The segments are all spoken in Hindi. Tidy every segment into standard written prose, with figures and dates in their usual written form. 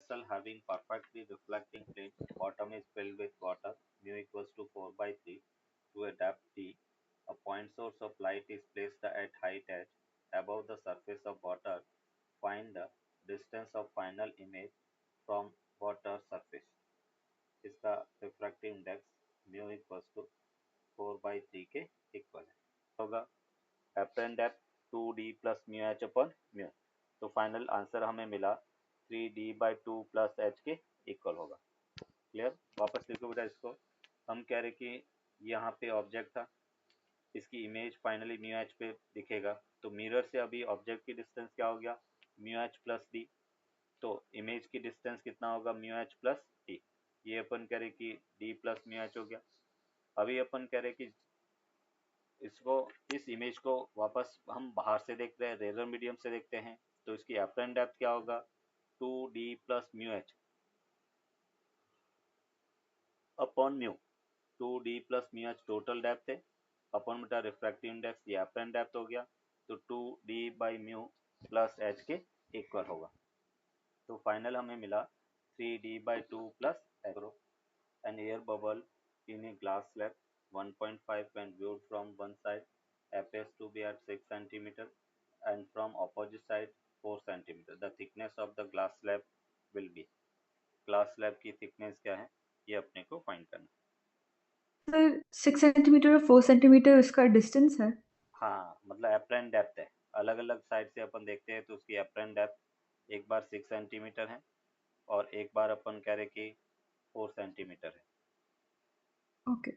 Vessel having perfectly reflecting plane, bottom is filled with water, mu equals to 4 by 3 to a depth d. A point source of light is placed at height h above the surface of water. Find the distance of final image from water surface. इसका refractive index mu equals to 4/3 के इक्वल है होगा apparent depth 2d plus mu H upon mu. तो फाइनल आंसर हमें मिला 3d/2 प्लस एच के इक्वल होगा। क्लियर? वापस लिखो बेटा इसको। हम कह रहे कि यहाँ पे ऑब्जेक्ट था, इसकी इमेज फाइनली म्यू एच पे दिखेगा, तो मिरर से अभी ऑब्जेक्ट की डिस्टेंस क्या हो गया, म्यू एच प्लस डी। तो इमेज की डिस्टेंस कितना होगा, म्यू एच प्लस डी। ये अपन कह रहे कि डी प्लस म्यू एच हो गया। अभी अपन कह रहे कि इसको, इस इमेज को वापस हम बाहर से देख रहे हैं, रेजर मीडियम से देखते हैं, तो इसकी एपरेंट डेप्थ क्या होगा, 2d plus mu H upon mu. 2d plus mu H total depth है, अपॉन बेटा रिफ्रैक्टिव इंडेक्स, ये एपरेंट डेप्थ हो गया, तो 2d by mu plus H के इक्वल होगा। तो फाइनल हमें मिला 3d/2 plus H. An air bubble in a glass slab 1.5 when viewed from one side appears to be at 6 cm and from opposite side 4 cm. The thickness of the glass slab will be. glass slab की thickness क्या है, ये अपने को फाइंड करना। सर 6 सेंटीमीटर और 4 सेंटीमीटर उसका डिस्टेंस है। हाँ, मतलब एप्रेंट डेप्थ है, अलग अलग साइड से अपन देखते हैं तो उसकी एप्रेंट डेप्थ एक बार 6 सेंटीमीटर है और एक बार अपन कह रहे कि 4 सेंटीमीटर है। ओके।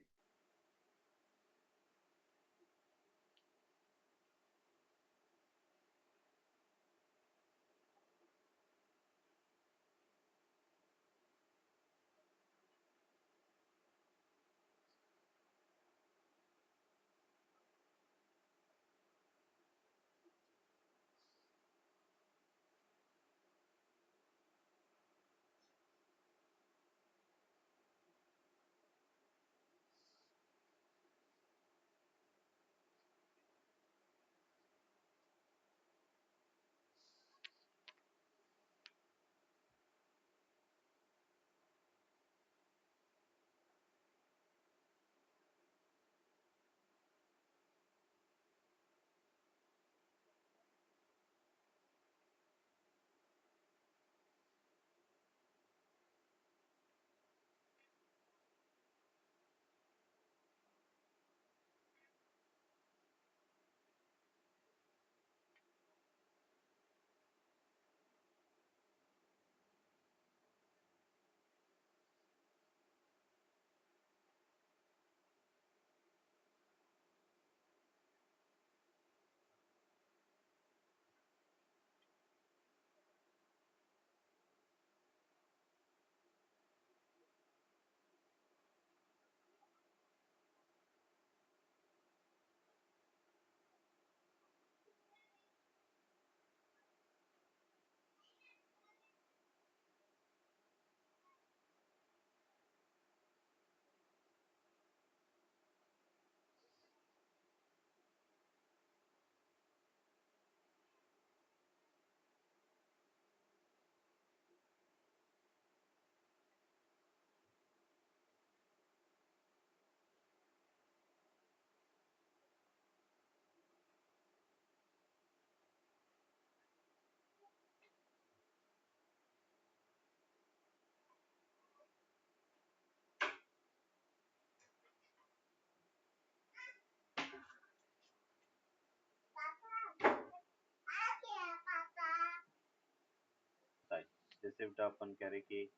जैसे बेटा अपन कह रहे कि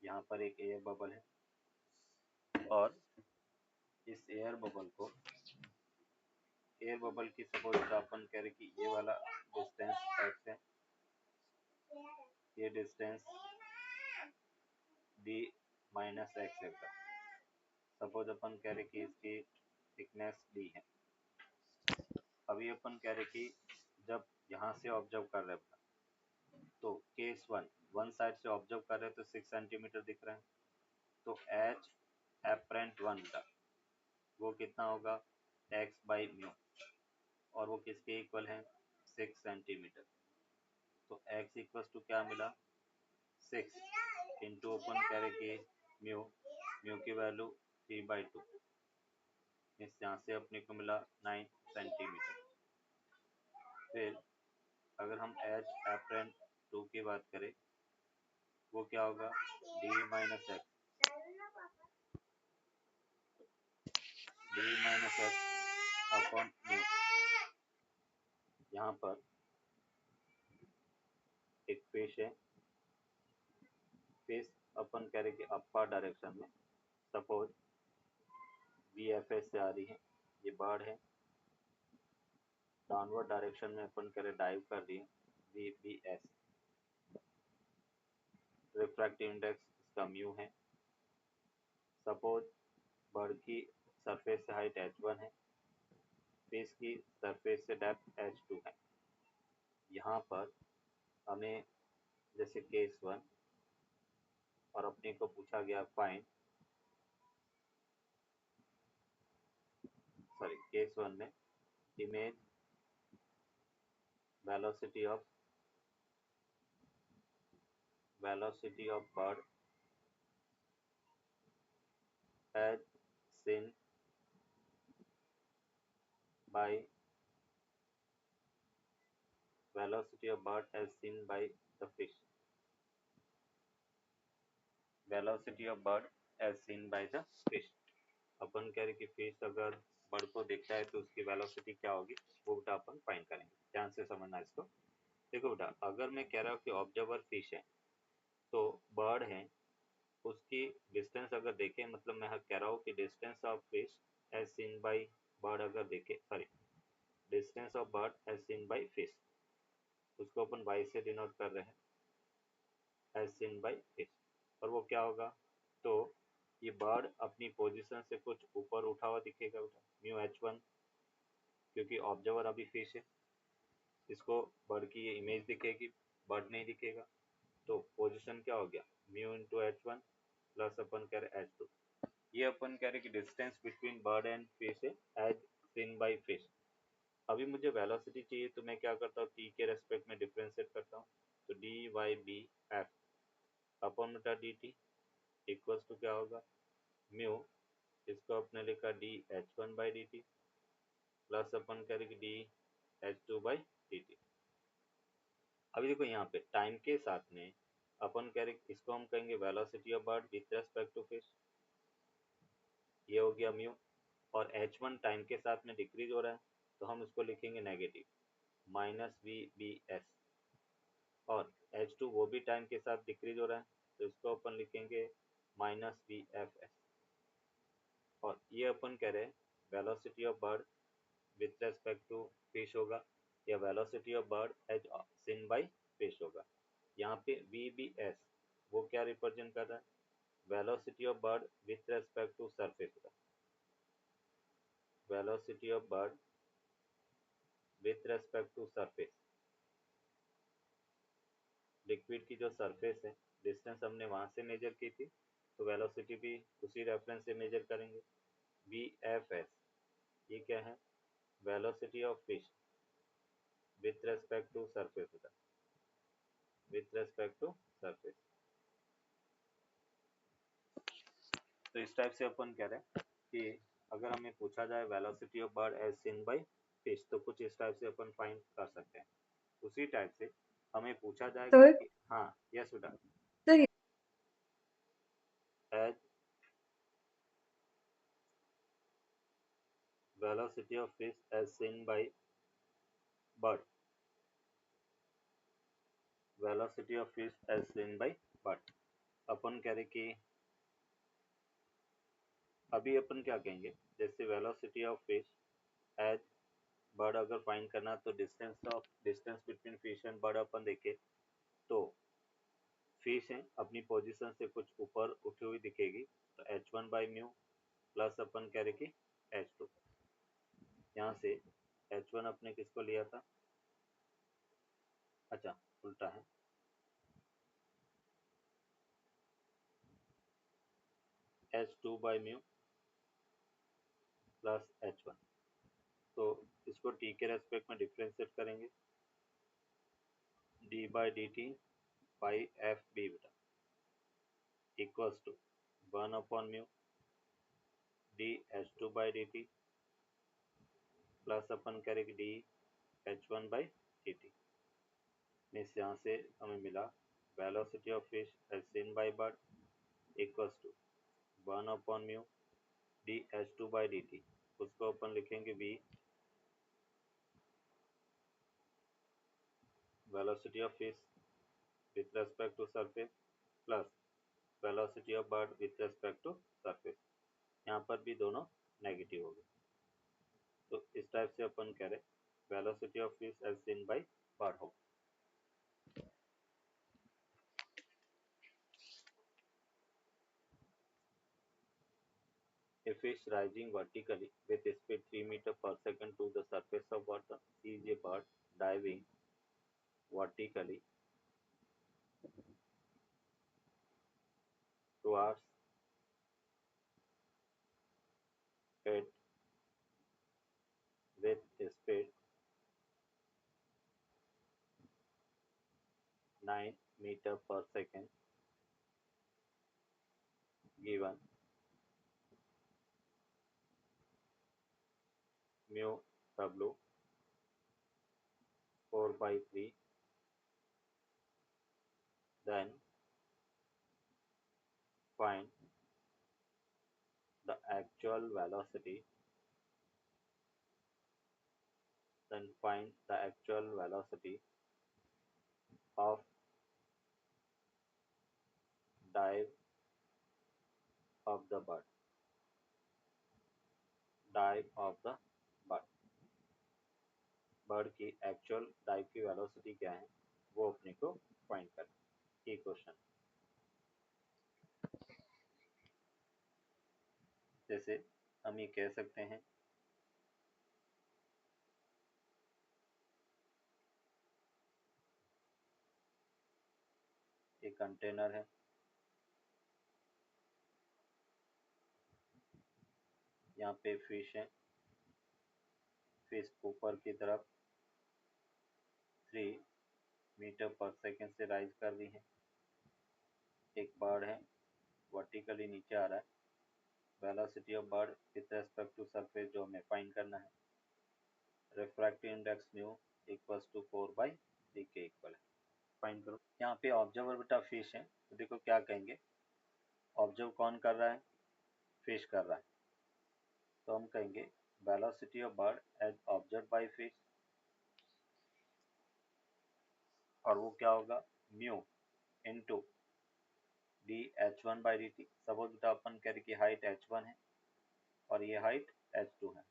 यहाँ पर एक एयर बबल है और इस एयर बबल की सपोज अपन कह रहे कि ये वाला डिस्टेंस एक्स है, ये डिस्टेंस डी माइनस एक्स है। सपोज अपन कह रहे कि इसकी थिकनेस डी है। अभी अपन कह रहे कि जब यहाँ से ऑब्जर्व कर रहे हैं तो केस वन साइड से ऑब्जर्व कर रहे हैं तो 6 सेंटीमीटर दिख रहा है, तो एच एपरेंट वन का वो कितना होगा, एक्स बाई म्यू, और वो किसके इक्वल है, 6 सेंटीमीटर। तो एक्स इक्वल टू क्या मिला, 6 इंटू अपन करेंगे म्यू, म्यू की वैल्यू 3/2, इस यहाँ से अपने को मिला 9 सेंटीमीटर। फिर अगर हम एच एप्रेंट 2 की बात करें, वो क्या होगा, d-x अपॉन म्यू। यहाँ पर एक फिश है, फिश अपन कह रहे कि अपर डायरेक्शन में, सपोज वी एफ एस से आ रही है, ये बर्ड है, डाउनवर्ड डायरेक्शन में अपन कह रहे डाइव कर रही है, V B S. Refractive index इसका म्यू है। सपोज बर्ड की सरफेस से हाइट h1 है, फिश की सरफेस से डेप्थ h2 है। यहाँ पर हमें जैसे केस 1 और अपने को पूछा गया फाइंड, सॉरी केस 1 में image velocity of bird as seen by velocity of bird as seen by the fish, velocity of bird as seen by the fish। अपन कह रहे कि फिश अगर बर्ड को देखता है तो उसकी वेलोसिटी क्या होगी, वो बेटा अपन फाइंड करेंगे। ध्यान से समझना इसको। देखो बेटा, अगर मैं कह रहा हूँ कि ऑब्जर्वर फिश है, तो बर्ड है, उसकी डिस्टेंस अगर देखें, मतलब मैं कह रहा हूँ कि distance of fish as seen by bird अगर देखें, sorry distance of bird as seen by fish, उसको अपन y से डिनोट कर रहे हैं, एज सीन बाई फिश। और वो क्या होगा, तो ये बर्ड अपनी पोजीशन से कुछ ऊपर उठा हुआ दिखेगा बेटा, म्यू h1, क्योंकि ऑब्जर्वर अभी फिश है, इसको बर्ड की ये इमेज दिखेगी, बर्ड नहीं दिखेगा, तो पोजीशन क्या हो गया, म्यू इंटू h1 प्लस अपन कह रहे h2। ये अपन कह रहे कि distance between bird and fish है, एज सीन बाई फिश। अभी मुझे वेलोसिटी चाहिए, तो मैं क्या करता हूँ, टी के रेस्पेक्ट में डिफ्रेंशिएट करता हूँ, तो D Y B F upon बटा डी टी इक्वल्स टू क्या होगा, म्यू, इसको अपने लिखा D H one by D T plus अपन करेंगे D H two by D T. अभी देखो यहाँ पे टाइम के साथ में अपन करेंगे, इसको हम कहेंगे velocity of bird with respect to fish, ये हो गया म्यू। और h1 टाइम के साथ में डिक्रीज हो रहा है, तो हम इसको लिखेंगे negative minus V B S. और h2 वो भी टाइम के साथ डिक्रीज हो रहा है, तो इसको अपन लिखेंगे माइनस वी एफ एस। और ये अपन कह रहे हैं velocity of bird with respect to fish होगा, या velocity of bird as seen by fish होगा। यहाँ पे वी बी एस वो क्या रिप्रेजेंट कर रहा है, velocity of bird with respect to surface का, velocity of bird with respect to surface, liquid की जो सरफेस है, डिस्टेंस हमने वहां से मेजर की थी, तो वेलोसिटी भी उसी रेफरेंस से मेजर करेंगे। वी एफ एस ये क्या है, velocity of fish with respect to surface होता है, विथ रेस्पेक्ट टू सरफेस। तो इस टाइप से अपन कह रहे हैं कि अगर हमें पूछा जाए velocity of bird as seen by fish, तो कुछ इस टाइप से अपन फाइंड कर सकते हैं। उसी टाइप से हमें पूछा जाएगा सर कि हाँ, यस बेटा, sir as velocity of fish as seen by bird, velocity of fish as seen by bird। अपन कह रहे कि अभी अपन क्या कहेंगे, जैसे velocity of fish as bird अगर फाइंड करना, तो distance between fish and bird अपन देखे, तो फिश है अपनी पोजीशन से कुछ ऊपर उठी हुई दिखेगी, तो h1 बाई म्यू प्लस अपन कह रहे कि h2। यहाँ से h1 अपने किसको लिया था, अच्छा उल्टा है, h2 by mu plus h1, तो इसको t के रेस्पेक्ट में डिफ्रेंशिएट करेंगे, D by D T by F B बेटा। इक्वल्स टू 1/μ dH2/dt प्लस अपन करेंगे dH1/dt। मीन्स यहाँ से हमें मिला velocity of fish as seen by bird equals to 1/μ dH2/dt। उसको अपन लिखेंगे v velocity of fish with respect to surface plus velocity of bird with respect to surface. यहाँ पर भी दोनों नेगेटिव हो गए, तो इस टाइप से अपन कह रहे velocity of fish as seen by bird हो। A fish rising vertically with speed 3 meters per second to the surface of water sees a bird diving vertically towards it with speed 9 meters per second given mu w 4/3, then find the actual velocity of dive of the bird bird की एक्चुअल डाइव की वेलोसिटी क्या है वो अपने को फाइंड करना। ये क्वेश्चन जैसे हम ये कह सकते हैं एक कंटेनर है, यहाँ पे फिश है, फिश ऊपर की तरफ 3 मीटर पर सेकेंड से राइज कर रही है। एक बर्ड है वर्टिकली नीचे आ रहा है, velocity of bird with respect to surface जो हमें फाइंड करना है। Refractive index mu equals to 4/3 के इक्वल है, फाइंड करो। यहाँ पे ऑब्जर्वर बेटा फिश है, तो देखो क्या कहेंगे, ऑब्जर्व कौन कर रहा है, फिश कर रहा है, तो हम कहेंगे velocity of bird as observe by fish, और वो क्या होगा म्यू इनटू dH1/dt। सपोज बेटा अपन कह रहे कि हाइट h1 है और ये हाइट h2 है,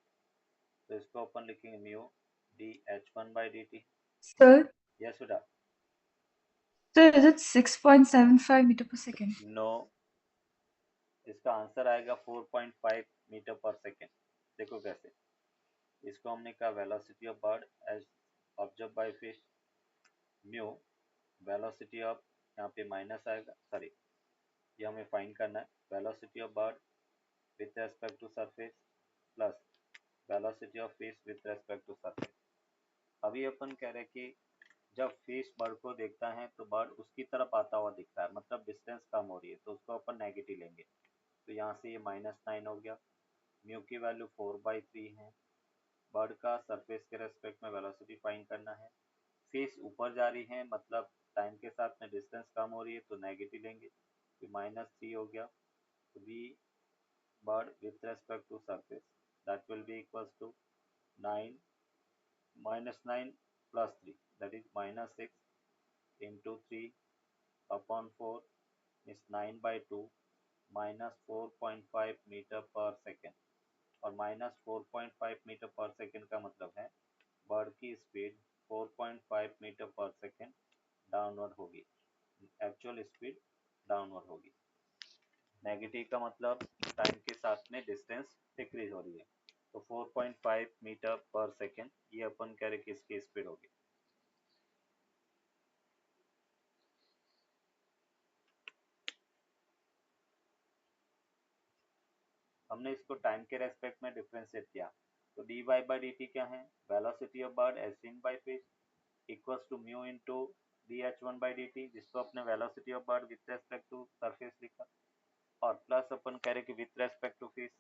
तो इसको अपन लिखेंगे म्यू dH1/dt। Sir, यस बेटा। sir, is it 6.75 meter per second? No, इसका आंसर आएगा 4.5 मीटर पर सेकेंड। देखो कैसे, इसको हमने कहा velocity of bird as observe by fish, mu velocity of, यहाँ पे माइनस आएगा, सॉरी ये हमें फाइंड करना है, velocity of bird with respect to surface plus velocity of fish with respect to surface. अभी अपन कह रहे हैं कि जब फिश बर्ड को देखता है तो बर्ड उसकी तरफ आता हुआ दिखता है, मतलब डिस्टेंस कम हो रही है, तो उसको अपन नेगेटिव लेंगे, तो यहाँ से ये -9 हो गया। म्यू की वैल्यू 4/3 है, बर्ड का सरफेस के रेस्पेक्ट में वेलोसिटी फाइंड करना है, फिश ऊपर जा रही है मतलब टाइम के साथ में डिस्टेंस कम हो रही है तो नेगेटिव लेंगे, तो -3 हो गया। तो v bird with respect to surface that will be equals to 9 -9 plus 3 that is -6 into 3 upon 4 is 9/2 -4.5 metre पर सेकेंड, और -4.5 मीटर पर सेकेंड का मतलब है बर्ड की स्पीड 4.5 मीटर पर सेकेंड डाउनवर्ड होगी, एक्चुअल स्पीड डाउनवर्ड होगी। नेगेटिव का मतलब टाइम के साथ में डिस्टेंस डिक्रीज हो रही है, तो 4.5 मीटर पर सेकेंड ये अपन कह रहे कि इसकी स्पीड होगी। हमने इसको टाइम के रेस्पेक्ट में डिफरेंशिएट किया, तो dy/dt क्या है, velocity of bird as seen by fish equals to mu into dH1/dt, जिसको अपने velocity of bird with respect to surface लिखा, और प्लस अपन कह रहे कि with respect to fish,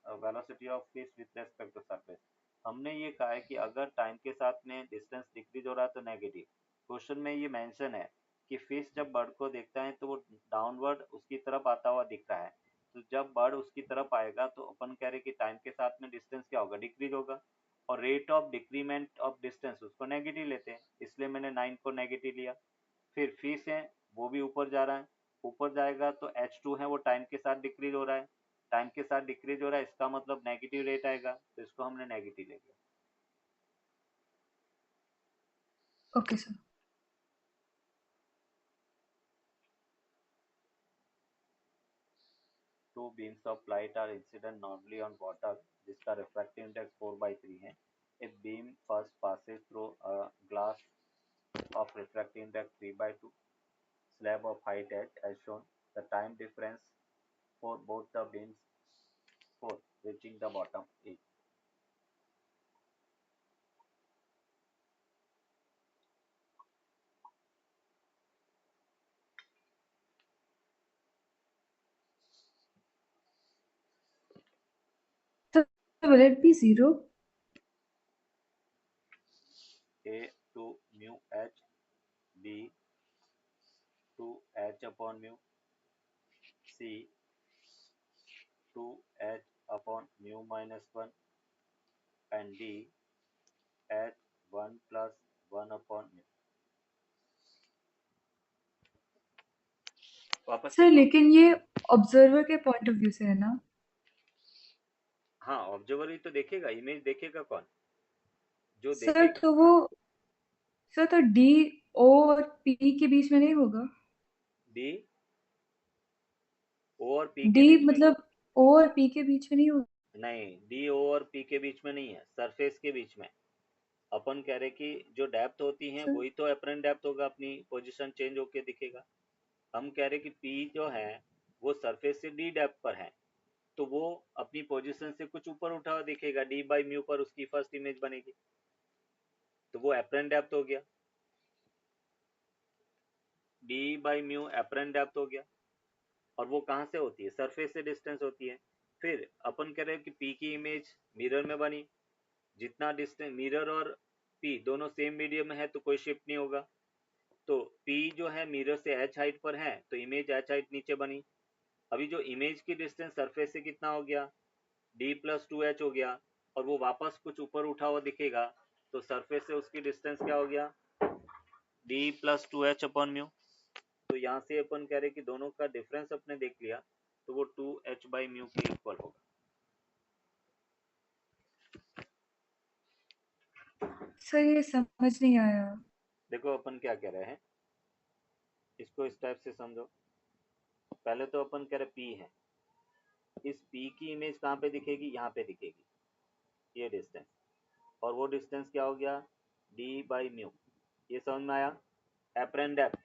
velocity of fish with respect to surface. हमने ये कहा है कि अगर टाइम के साथ में डिस्टेंस डिक्रीज हो रहा है तो नेगेटिव। क्वेश्चन में ये मेंशन है कि फिश जब बर्ड को देखता है तो वो डाउनवर्ड उसकी तरफ आता हुआ दिख रहा है, तो जब बर्ड उसकी तरफ आएगा तो अपन कह रहे कि टाइम के साथ में डिस्टेंस क्या होगा, डिक्रीज होगा। और rate of decrement of distance उसको नेगेटिव लेते हैं, इसलिए मैंने 9 को नेगेटिव लिया। फिर फिश है वो भी ऊपर जा रहा है, ऊपर जाएगा तो H2 है वो टाइम के साथ डिक्रीज हो रहा है, टाइम के साथ डिक्रीज हो रहा है, इसका मतलब नेगेटिव रेट आएगा, तो इसको हमने नेगेटिव ले लिया। Okay sir. Two beams of light are incident normally on water जिसका refractive index 4/3 है। A beam first passes through a glass of refractive index 3/2 slab of height h as shown. The time difference for both the beams for reaching the bottom is। So will it be 0? A 2 mu h, B 2 h upon mu, C 2 h upon mu minus 1 and D h 1 plus 1 upon mu। वापस सर लिखो। लेकिन ये ऑब्जर्वर के पॉइंट ऑफ व्यू से है ना? हाँ, ऑब्जर्वर ही तो देखेगा, इमेज देखेगा कौन, जो सर देखेगा। तो वो सर तो डी ओ और पी के बीच में नहीं होगा? डी ओ और पी के डी बीच में मतलब ओ और पी के बीच में नहीं होगा? नहीं, डी ओ और पी के बीच में नहीं है, सरफेस के बीच में। अपन कह रहे कि जो डेप्थ होती है सर वही तो अपरेंट डेप्थ होगा, अपनी पोजीशन चेंज होके दिखेगा। हम कह रहे कि पी जो है वो सरफेस से डी डेप्थ पर है, तो वो अपनी पोजीशन से कुछ ऊपर उठा हुआ दिखेगा, डी बाई म्यू पर उसकी फर्स्ट इमेज बनेगी, तो वो अपरेंट डेप्थ हो गया, D by mu apparent depth हो गया। और वो कहाँ से होती है, सरफेस से डिस्टेंस होती है। फिर अपन कह रहे हैं कि पी की इमेज मिरर में बनी, जितना डिस्टेंस मिरर और पी दोनों सेम मीडियम में है तो कोई शिफ्ट नहीं होगा, तो पी जो है मिरर से एच हाइट पर है तो इमेज एच हाइट नीचे बनी। अभी जो इमेज की डिस्टेंस सरफेस से कितना हो गया, डी प्लस टू एच हो गया, और वो वापस कुछ ऊपर उठा हुआ दिखेगा, तो सरफेस से उसकी डिस्टेंस क्या हो गया, D plus two H upon mu. तो यहाँ से अपन कह रहे कि दोनों का डिफरेंस अपने देख लिया, तो वो 2h/म्यू के इक्वल होगा। सर ये समझ नहीं आया। देखो अपन क्या कह रहे हैं, इसको इस टाइप से समझो। पहले तो अपन कह रहे पी है, इस पी की इमेज कहाँ पे दिखेगी, यहाँ पे दिखेगी, ये डिस्टेंस, और वो डिस्टेंस क्या हो गया, डी बाई म्यू। ये समझ में आया, एपरेंट डेप्थ।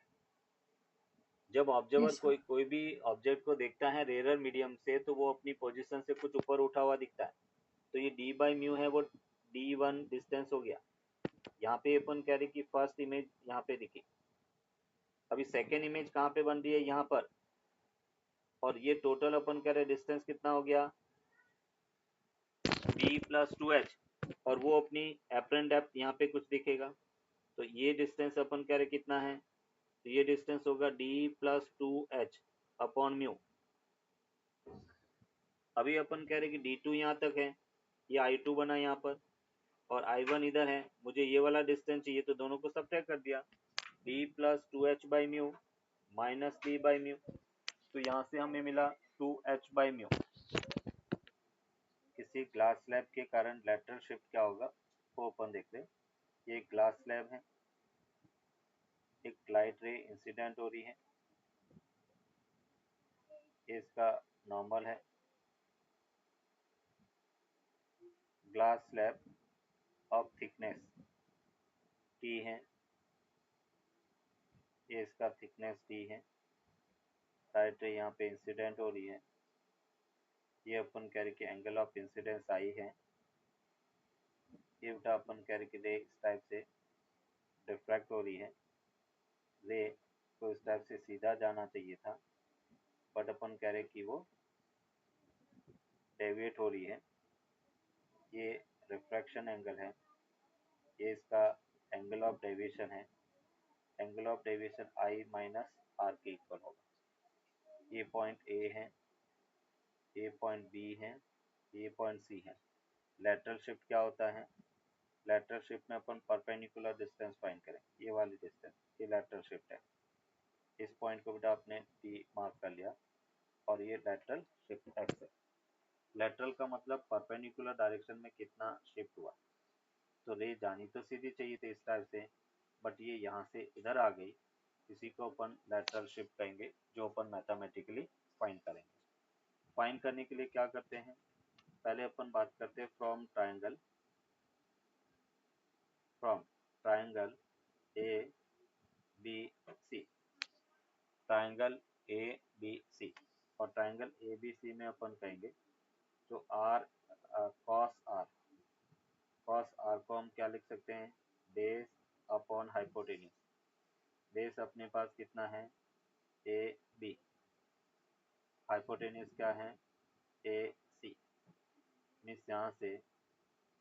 जब ऑब्जर्वर यस सर। कोई कोई भी ऑब्जेक्ट को देखता है रेयर मीडियम से, तो वो अपनी पोजीशन से कुछ ऊपर उठा हुआ दिखता है, तो ये डी बाई म्यू है, वो डी वन डिस्टेंस हो गया। यहाँ पे अपन कह रहे कि फर्स्ट इमेज यहाँ पे दिखी, अभी सेकेंड इमेज कहाँ पे बन रही है, यहाँ पर, और ये टोटल अपन कह रहे डिस्टेंस कितना हो गया, डी प्लस टू एच, और वो अपनी एपरेंट डेप्थ यहाँ पे कुछ दिखेगा, तो ये डिस्टेंस अपन कह रहे कितना है, तो ये डिस्टेंस होगा D plus two H upon mu. अभी अपन कह रहे कि डी टू यहाँ तक है, ये आई टू बना यहाँ पर, और आई वन इधर है, मुझे ये वाला डिस्टेंस चाहिए, तो दोनों को सब्ट्रैक्ट कर दिया, D plus two H by mu minus D by mu, तो यहाँ से हमें मिला 2h/म्यू। किसी ग्लास स्लैब के कारण लेटरल शिफ्ट क्या होगा, वो अपन देखते हैं। ये ग्लास स्लैब है, एक लाइट रे इंसिडेंट हो रही है, ये इसका नॉर्मल है। Glass slab of thickness T है, ये इसका थिकनेस टी है, लाइट रे यहाँ पे इंसिडेंट हो रही है, ये अपन कह रहे कि एंगल ऑफ इंसिडेंस आई है, ये बेटा अपन कह रहे कि रे इस टाइप से डिफ्रैक्ट हो रही है, रे को इस टाइप से सीधा जाना चाहिए था, बट अपन कह रहे कि वो डेविएट हो रही है। ये रिफ्रैक्शन एंगल है, ये इसका एंगल ऑफ डेविएशन है। Angle of deviation i minus r के इक्वल होगा। ये पॉइंट ए है, ये पॉइंट बी है, ये पॉइंट सी है। लेटरल शिफ्ट क्या होता है? लेटरल शिफ्ट में अपन परपेंडिकुलर डिस्टेंस फाइंड करें, ये वाली डिस्टेंस, ये लेटरल शिफ्ट है। इस पॉइंट को बेटा आपने टी मार्क कर लिया और ये लेटरल शिफ्ट एक्स है। लेटरल का मतलब परपेंडिकुलर डायरेक्शन में कितना शिफ्ट हुआ। तो रे जानी तो सीधी चाहिए थी इस टाइप से, बट ये यहाँ से इधर आ गई, इसी को अपन लेटरल शिफ्ट कहेंगे, जो अपन मैथमेटिकली फाइंड करेंगे। फाइंड करने के लिए क्या करते हैं, पहले अपन बात करते हैं from triangle A B C. Triangle A B C, और ट्राइंगल ए बी सी में अपन कहेंगे तो आर कॉस आर को हम क्या लिख सकते हैं, बेस अपॉन हाइपोटेन्यूज। बेस अपने पास कितना है, ए बी, हाइपोटेन्यूज क्या है, ए सी। मीन्स यहाँ से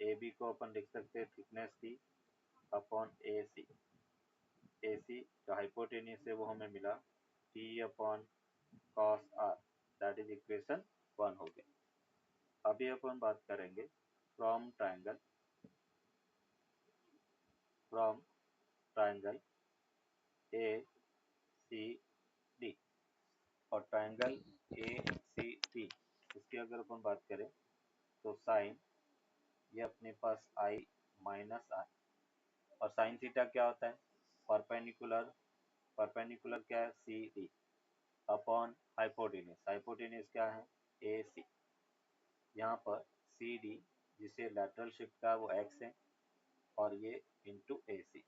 ए बी को अपन लिख सकते हैं thickness t upon A C. A C जो हाइपोटेन्यूज है वो हमें मिला t upon cos r, that is equation 1 हो गया। अभी अपन बात करेंगे from triangle A C D. और ट्राइंगल ए सी डी, इसकी अगर अपन बात करें तो साइन, ये अपने पास आई माइनस आर, और साइन थीटा क्या होता है, परपेंडिकुलर, परपेंडिकुलर क्या है, C D upon hypotenuse. Hypotenuse क्या है, ए सी। यहाँ पर सी डी जिसे लेटरल शिफ्ट का वो एक्स है, और ये into A C.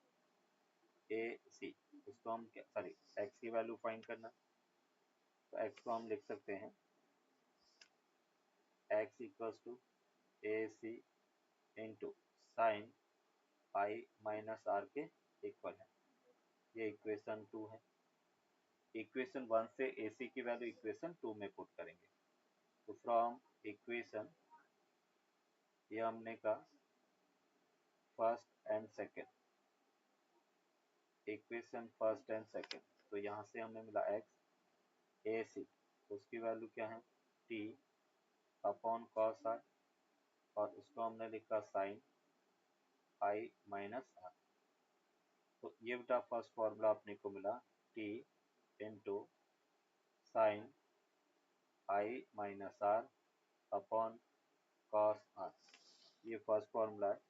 A C इसको हम सॉरी एक्स की वैल्यू फाइंड करना, तो एक्स को हम लिख सकते हैं x equals to A C into sine I minus r के इक्वल है। ये इक्वेशन 2 है। इक्वेशन 1 से ए सी की वैल्यू इक्वेशन 2 में पुट करेंगे। तो फ्रॉम इक्वेशन, ये हमने कहा first and second, equation first and second, तो यहाँ से हमें मिला एक्स, ए सी, उसकी वैल्यू क्या है, टी अपॉन कॉस आर, और उसको हमने लिखा साइन आई माइनस आर। तो ये बेटा फर्स्ट फॉर्मूला अपने को मिला टी इंटू साइन आई minus r upon cos r. ये फर्स्ट फॉर्मूला है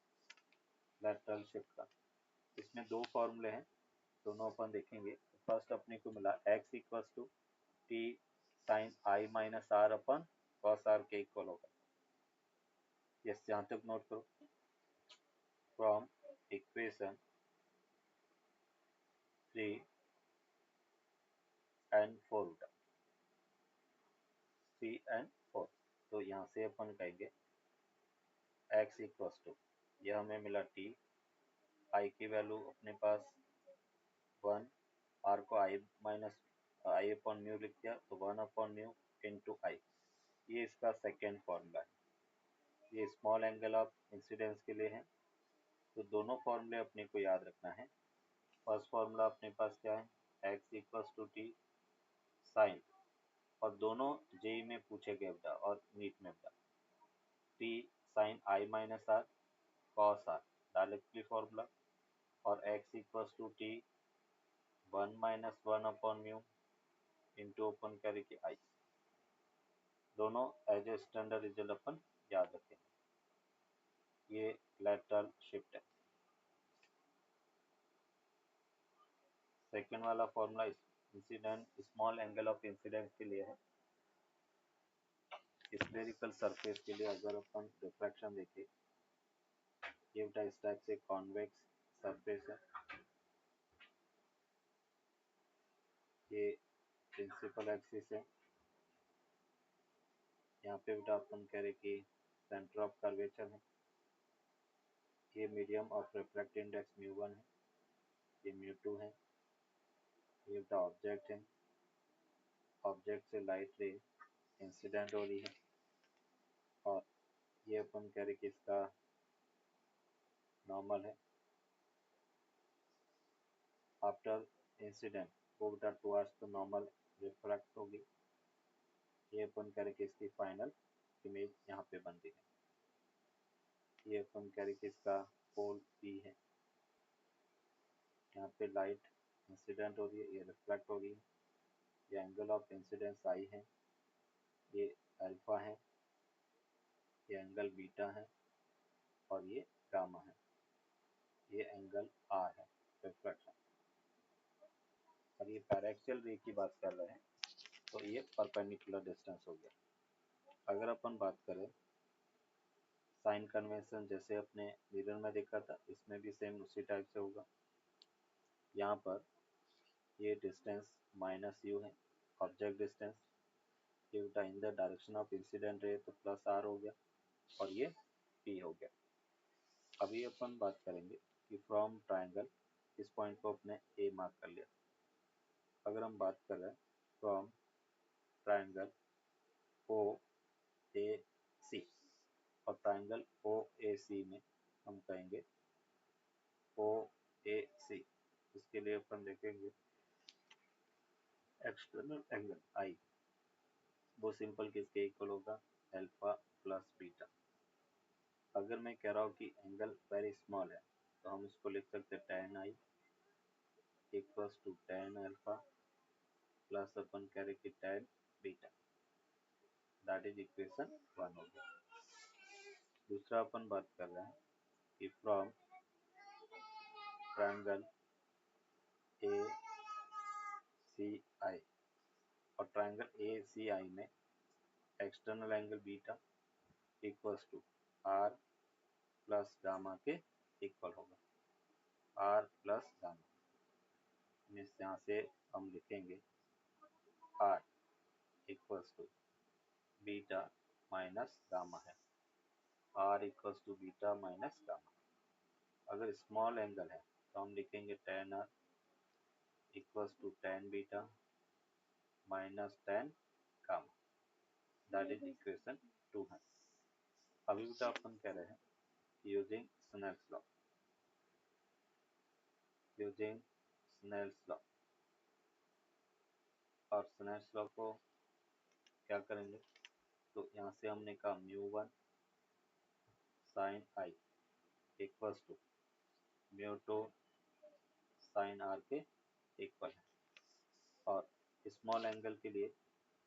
लेटरल शिफ्ट का। इसमें दो फॉर्मूले हैं, दोनों अपन देखेंगे। फर्स्ट अपने को मिला x equals to t sine I minus r अपन कॉस आर के इक्वल होगा। यस, यहाँ तक नोट करो। फ्रॉम इक्वेशन 3 एंड 4 बेटा, 3 एंड 4, तो यहाँ से अपन कहेंगे एक्स इक्वल्स टू, यह हमें मिला टी, आई की वैल्यू अपने पास 1, आर को आई माइनस आई अपॉन म्यू लिख दिया, तो 1 अपॉन म्यू इंटू आई। ये इसका सेकेंड फॉर्मूला है। ये स्मॉल एंगल ऑफ इंसिडेंस के लिए है, तो दोनों फॉर्मूले अपने को याद रखना है। फर्स्ट फॉर्मूला अपने पास क्या है, x equals to t sine, और दोनों जेई में पूछे गए बेटा और नीट में बेटा, टी साइन आई minus R cos R, directly formula, और X equals to T 1 minus 1 upon mu into open करे कि आई। दोनों एज ए स्टैंडर्ड रिजल्ट अपन याद रखेंगे। ये लेटरल शिफ्ट है। सेकेंड वाला formula incident small angle of incidence के लिए है। स्फेरिकल सरफेस के लिए अगर अपन रिफ्रैक्शन देखें, ये बेटा इस टाइप से कॉन्वेक्स सरफेस है, ये प्रिंसिपल एक्सिस है। यहाँ पे बेटा अपन कह रहे कि सेंटर ऑफ कर्वेचर है। ये मीडियम ऑफ रिफ्रैक्टिव इंडेक्स μ1 है, ये μ2 है। ये बेटा ऑब्जेक्ट है, ऑब्जेक्ट से लाइट रे इंसिडेंट हो रही है और ये अपन कह रहे कि इसका नॉर्मल है। आफ्टर इंसिडेंट वो बेटा टुवर्ड्स द नॉर्मल रिफ्रैक्ट होगी। ये अपन कह रहे कि इसकी फाइनल इमेज यहाँ पे बनती है। ये अपन कह रहे कि इसका पोल पी है। यहाँ पे लाइट इंसिडेंट हो रही है, ये रिफ्लेक्ट हो रही है। ये एंगल ऑफ इंसिडेंस आई है, ये अल्फा है, ये एंगल बीटा है और ये गामा है। ये एंगल आर है रिफ्लेक्शन। और ये पैराक्सियल रे की बात कर रहे हैं तो ये परपेंडिकुलर डिस्टेंस हो गया। अगर अपन बात करें साइन कन्वेंशन, जैसे अपने मिरर में देखा था, इसमें भी सेम उसी टाइप से होगा। यहाँ पर ये डिस्टेंस माइनस यू है, ऑब्जेक्ट डिस्टेंस। ये बेटा in the direction of incident ray तो प्लस आर हो गया और ये पी हो गया। अभी अपन बात करेंगे कि फ्रॉम ट्राइंगल, इस पॉइंट को अपने ए मार्क कर लिया। अगर हम बात कर रहे हैं फ्रॉम ट्राइंगल ओ ए सी, और ट्राइंगल ओ ए सी में हम कहेंगे ओ ए सी, इसके लिए अपन देखेंगे एक्सटर्नल एंगल आई, वो सिंपल किसके इक्वल होगा, अल्फा प्लस बीटा। अगर मैं कह रहा हूँ कि एंगल वेरी स्मॉल है तो हम इसको लिख सकते हैं tan I equals to tan alpha plus अपन कह रहे कि tan beta. That is equation 1 हो गया। दूसरा अपन बात कर रहे हैं कि फ्रॉम ट्रायंगल ए सी आई, और ट्रायंगल ए सी आई में external angle beta equals to R plus gamma के इक्वल होगा। आर प्लस गामा मीन्स यहाँ से हम लिखेंगे R equals to beta minus gamma है। R equals to beta minus gamma. अगर स्मॉल एंगल है तो हम लिखेंगे tan R equals to tan beta minus tan gamma. That is equation 2 है। अभी बेटा अपन कह रहे हैं using Snell's law. Using Snell's law, और स्नेल्स लॉ को क्या करेंगे, तो यहाँ से हमने कहा μ1 sine I equals to μ2 sine R के इक्वल है। और स्मॉल एंगल के लिए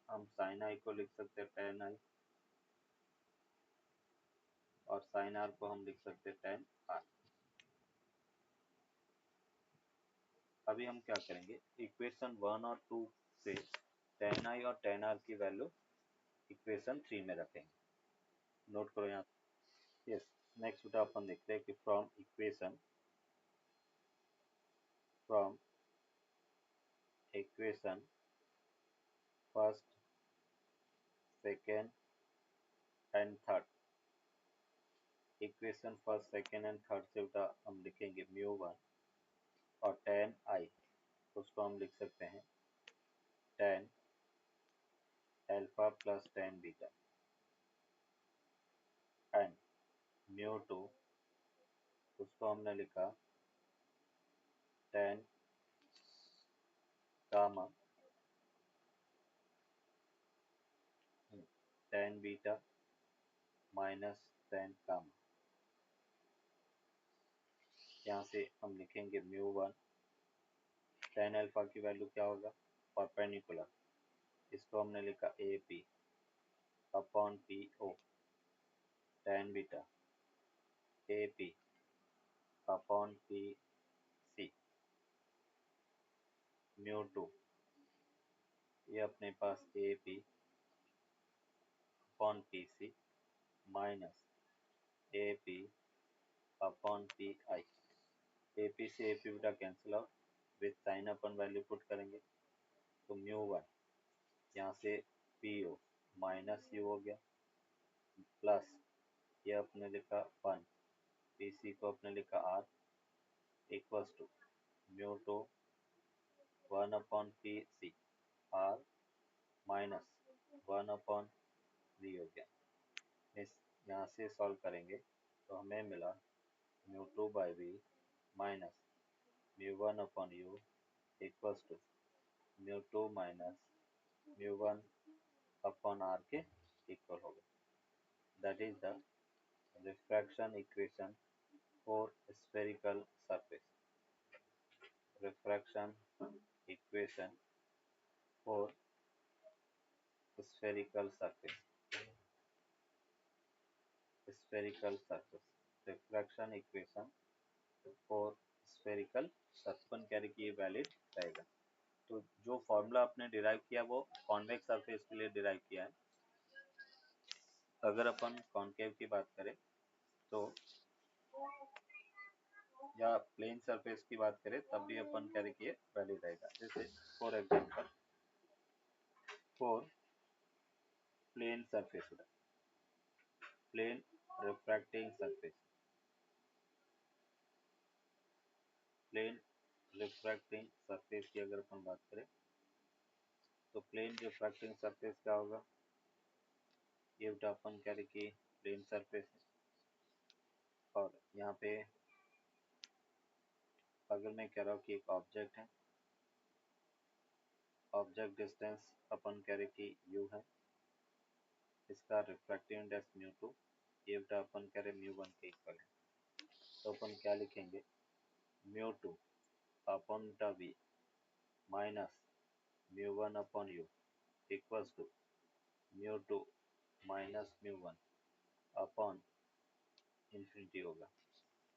हम साइन आई को लिख सकते हैं tan आई और साइन आर को हम लिख सकते हैं tan आर। अभी हम क्या करेंगे, इक्वेशन 1 और 2 से tan आई और tan आर की वैल्यू इक्वेशन 3 में रखेंगे। नोट करो यहाँ। यस, नेक्स्ट बेटा अपन देखते हैं कि from equation first second and third. Equation first second and third से बेटा हम लिखेंगे μ1 और tan आई, उसको हम लिख सकते हैं tan alpha plus tan beta and μ2, उसको हमने लिखा tan gamma tan beta minus tan gamma. यहाँ से हम लिखेंगे μ1 tan अल्फा की वैल्यू क्या होगा, परपेंडिकुलर, इसको हमने लिखा A P upon P O, tan beta A P upon P C, μ2 ये अपने पास A P upon P C minus A P upon P I. A P से ए पी बेटा कैंसिल आउट, विथ साइन अपन वैल्यू पुट करेंगे तो μ1 यहाँ से पी ओ माइनस यू हो गया प्लस ये अपने लिखा 1, पी सी को अपने लिखा R equals to μ2 1 upon P C R minus 1/v हो गया। इस यहाँ से सॉल्व करेंगे तो हमें मिला μ2/v minus μ1/u equals to μ2 minus μ1/r के इक्वल होगा। That is the refraction equation for spherical surface। Refraction equation for spherical surface। spherical surface refraction equation for spherical surface अपन कह रहे कि ये वैलिड रहेगा। तो जो फॉर्मूला आपने डिराइव किया वो कॉन्वेक्स सरफेस के लिए डिराइव किया है। अगर अपन कॉन्केव की बात करें तो या प्लेन सरफेस की बात करें तब भी अपन कह रहे कि ये वैलिड रहेगा। जैसे for example for plane surface, plane refracting surface, plane refracting surface की अगर अपन बात करें तो प्लेन रिफ्रैक्टिंग सरफेस क्या होगा, ये बेटा अपन कह रहे कि प्लेन सरफेस है और यहाँ पे अगर मैं कह रहा हूँ कि एक ऑब्जेक्ट है, ऑब्जेक्ट डिस्टेंस अपन कह रहे कि u है, इसका रिफ्रैक्टिव इंडेक्स μ2, ये बेटा अपन कह रहे μ1 के इक्वल है। तो अपन क्या लिखेंगे μ2 upon v minus μ1/u equals to μ2 minus μ1 upon infinity होगा।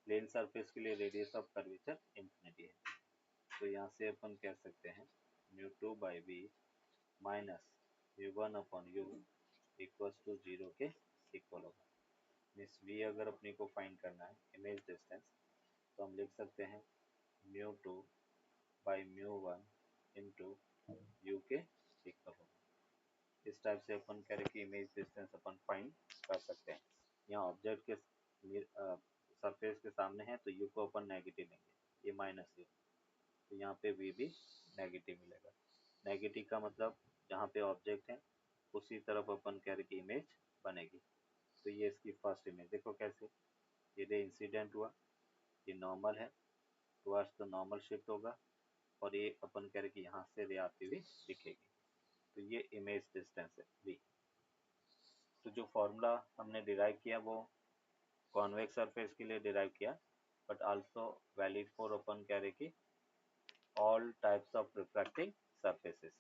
प्लेन सरफेस के लिए रेडियस ऑफ कर्वेचर इंफिनिटी है। तो यहाँ से अपन कह सकते हैं μ2/v minus μ1/u equals to 0 के इक्वल होगा। मीन्स v अगर अपने को फाइंड करना है इमेज डिस्टेंस तो हम लिख सकते हैं μ2/μ1 इंटू u के इक्वल होगा। इस टाइप से अपन कह रहे कि इमेज डिस्टेंस अपन फाइंड कर सकते हैं। यहाँ ऑब्जेक्ट के सरफेस के सामने है तो u को अपन नेगेटिव लेंगे, ये माइनस u, तो यहाँ पे v भी नेगेटिव मिलेगा। नेगेटिव का मतलब जहाँ पे ऑब्जेक्ट है उसी तरफ अपन कह रहे कि इमेज बनेगी। तो ये इसकी फर्स्ट इमेज देखो कैसे, ये रे इंसिडेंट हुआ, ये नॉर्मल है टुवर्ड्स द नॉर्मल शिफ्ट होगा और ये अपन कह रहे कि यहाँ से रे आती हुई दिखेगी। तो ये इमेज डिस्टेंस है v। तो जो फॉर्मूला हमने डिराइव किया वो कॉन्वेक्स सरफेस के लिए डिराइव किया, बट आल्सो वैलिड फॉर अपन कह रहे कि all types of refracting surfaces.